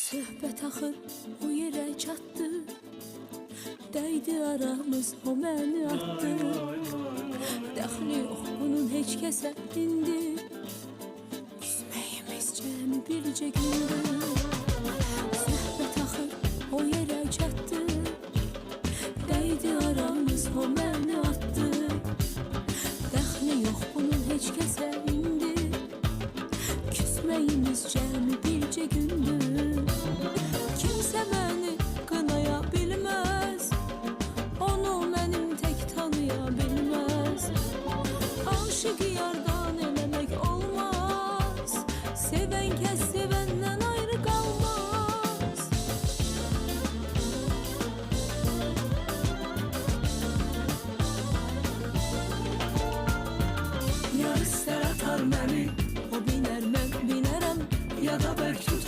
Söhbət axır o yerə çatdı, dəydi aramız, o məni atdı. Dəxli yox bunun heç kəsə indi, küsməyimiz cəmi bircə gündür. Söhbət axır o yerə çatdı, dəydi aramız, o məni atdı. Dəxli yox bunun heç kəsə indi, küsməyimiz cəmi bircə gündür. Kimsə məni qınaya bilməz, onu mənim tək tanıya bilməz. Aşık yardan eləmək olmaz, sevən kəs sevəndən ayrı qalmaz. Yar istər atar məni, O binər, mən binərəm, ya da bərk tutar.